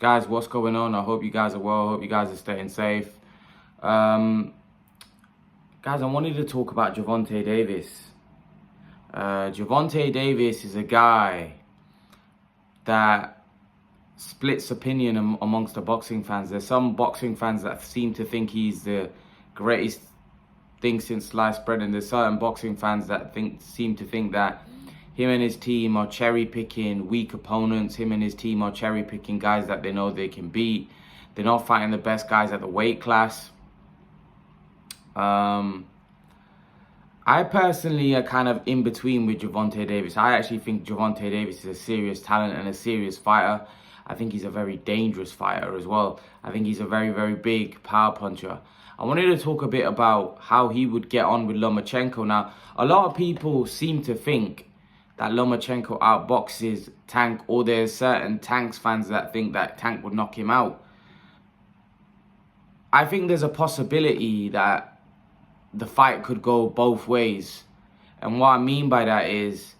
Guys, what's going on? I hope you guys are well. I hope you guys are staying safe. Guys, I wanted to talk about Gervonta Davis. Gervonta Davis is a guy that splits opinion amongst the boxing fans. There's some boxing fans that seem to think he's the greatest thing since sliced bread, and there's certain boxing fans that seem to think that him and his team are cherry-picking weak opponents. Him and his team are cherry-picking guys that they know they can beat. They're not fighting the best guys at the weight class. I personally are kind of in between with Gervonta Davis. I actually think Gervonta Davis is a serious talent and a serious fighter. I think he's a very dangerous fighter as well. I think he's a very, very big power puncher. I wanted to talk a bit about how he would get on with Lomachenko. Now, a lot of people seem to think that Lomachenko outboxes Tank, or there's certain Tank's fans that think that Tank would knock him out. I think there's a possibility that the fight could go both ways. And what I mean by that is,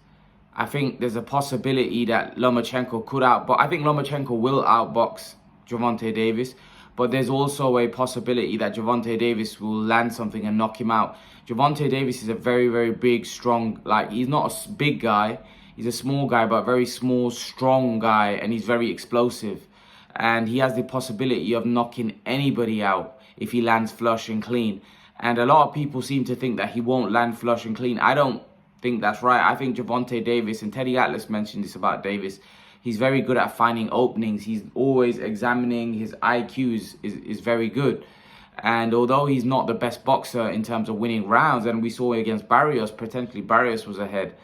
I think there's a possibility that Lomachenko could outbox. I think Lomachenko will outbox Gervonta Davis, but there's also a possibility that Gervonta Davis will land something and knock him out. Gervonta Davis is a very, very big, strong, he's not a big guy. He's a small guy, but a very small, strong guy, and he's very explosive. And he has the possibility of knocking anybody out if he lands flush and clean. And a lot of people seem to think that he won't land flush and clean. I don't think that's right. I think Gervonta Davis, and Teddy Atlas mentioned this about Davis, he's very good at finding openings. He's always examining. His IQ is very good. And although he's not the best boxer in terms of winning rounds, and we saw against Barrios, potentially Barrios was ahead.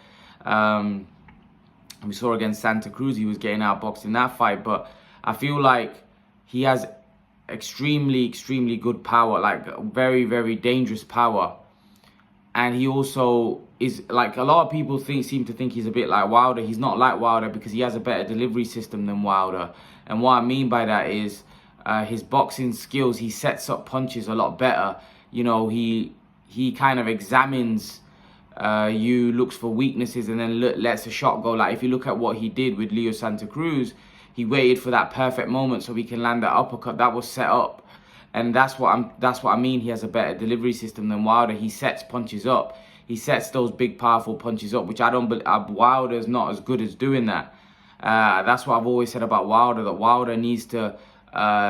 We saw against Santa Cruz, he was getting outboxed in that fight. But I feel like he has extremely, extremely good power, very, very dangerous power. And he also is, a lot of people seem to think he's a bit like Wilder. He's not like Wilder because he has a better delivery system than Wilder. And what I mean by that is his boxing skills. He sets up punches a lot better. You know, he kind of examines you, looks for weaknesses, and then lets a shot go. Like if you look at what he did with Leo Santa Cruz, he waited for that perfect moment so he can land that uppercut that was set up. And that's what I mean. He has a better delivery system than Wilder. He sets punches up. He sets those big, powerful punches up, which I don't believe Wilder's not as good as doing that. That's what I've always said about Wilder, that Wilder needs to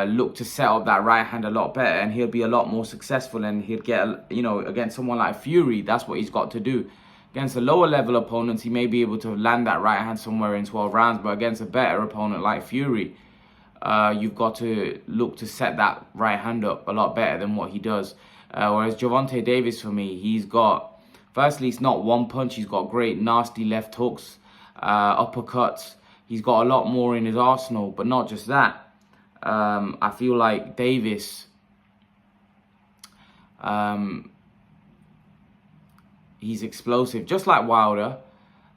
look to set up that right hand a lot better, and he'll be a lot more successful, and he'll get, against someone like Fury, that's what he's got to do. Against the lower level opponents, he may be able to land that right hand somewhere in 12 rounds, but against a better opponent like Fury, you've got to look to set that right hand up a lot better than what he does. Whereas Gervonta Davis, for me, he's got, firstly, it's not one punch. He's got great nasty left hooks, uppercuts. He's got a lot more in his arsenal, but not just that. I feel like Davis, he's explosive, just like Wilder.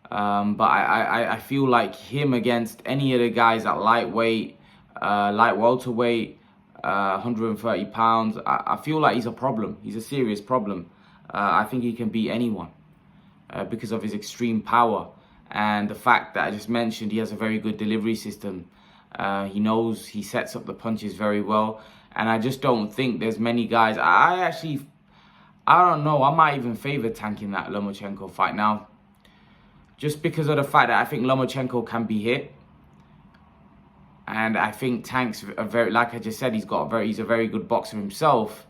But I feel like him against any of the guys at lightweight, light welterweight, 130 pounds, I feel like he's a problem. He's a serious problem. I think he can beat anyone because of his extreme power and the fact that I just mentioned he has a very good delivery system. He sets up the punches very well, and I just don't think there's many guys. I don't know. I might even favor Tank in that Lomachenko fight now, just because of the fact that I think Lomachenko can be hit. And I think Tank's like I just said, he's a very good boxer himself.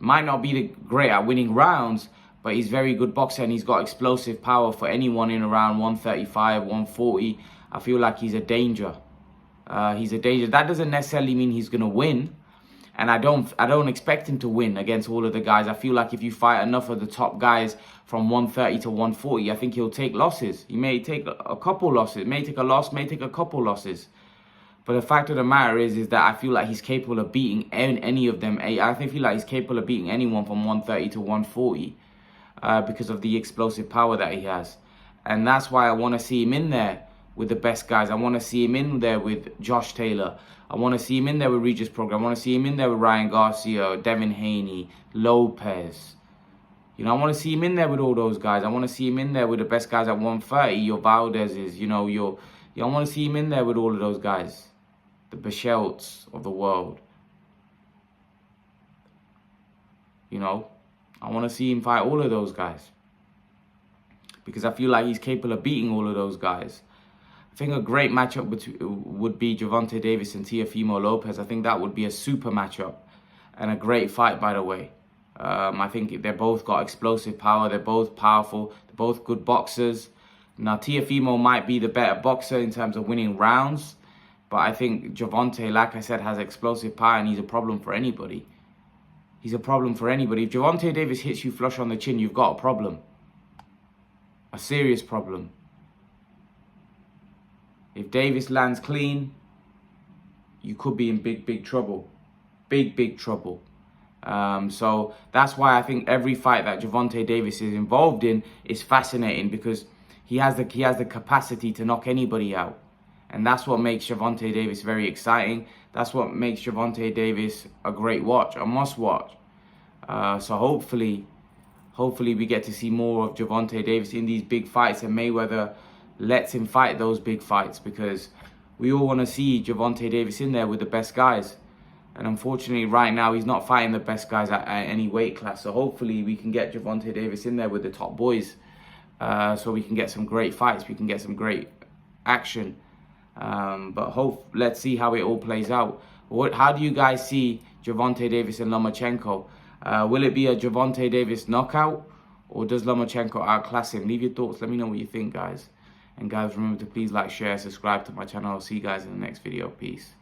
Might not be great at winning rounds, but he's a very good boxer, and he's got explosive power for anyone in around 135, 140. I feel like he's a danger. He's a danger. That doesn't necessarily mean he's gonna win, and I don't expect him to win against all of the guys. I feel like if you fight enough of the top guys from 130 to 140, I think he'll take losses. He may take a couple losses, may take a loss, may take a couple losses. But the fact of the matter is that I feel like he's capable of beating any of them. I feel like he's capable of beating anyone from 130 to 140 because of the explosive power that he has. And that's why I want to see him in there with the best guys. I want to see him in there with Josh Taylor. I want to see him in there with Regis Prograis. I want to see him in there with Ryan Garcia, Devin Haney, Lopez. I want to see him in there with all those guys. I want to see him in there with the best guys at 130. Your Valdez's, I want to see him in there with all of those guys. the Vasyl's of the world. You know, I want to see him fight all of those guys, because I feel like he's capable of beating all of those guys. I think a great matchup would be Gervonta Davis and Teofimo Lopez. I think that would be a super matchup and a great fight, by the way. I think they're both got explosive power. They're both powerful. They're both good boxers. Now, Teofimo might be the better boxer in terms of winning rounds, but I think Gervonta, like I said, has explosive power, and he's a problem for anybody. He's a problem for anybody. If Gervonta Davis hits you flush on the chin, you've got a problem. A serious problem. If Davis lands clean, you could be in big trouble. Big trouble. So that's why I think every fight that Gervonta Davis is involved in is fascinating, because he has the capacity to knock anybody out. And that's what makes Gervonta Davis very exciting. That's what makes Gervonta Davis a great watch, a must watch. So hopefully we get to see more of Gervonta Davis in these big fights, and Mayweather lets him fight those big fights, because we all want to see Gervonta Davis in there with the best guys. And unfortunately, right now, he's not fighting the best guys at any weight class. So hopefully we can get Gervonta Davis in there with the top boys, so we can get some great fights. We can get some great action. But let's see how it all plays out. How do you guys see Gervonta Davis and Lomachenko? Will it be a Gervonta Davis knockout, or does Lomachenko outclass him? Leave your thoughts. Let me know what you think, guys. And guys, remember to please like, share, subscribe to my channel. I'll see you guys in the next video. Peace.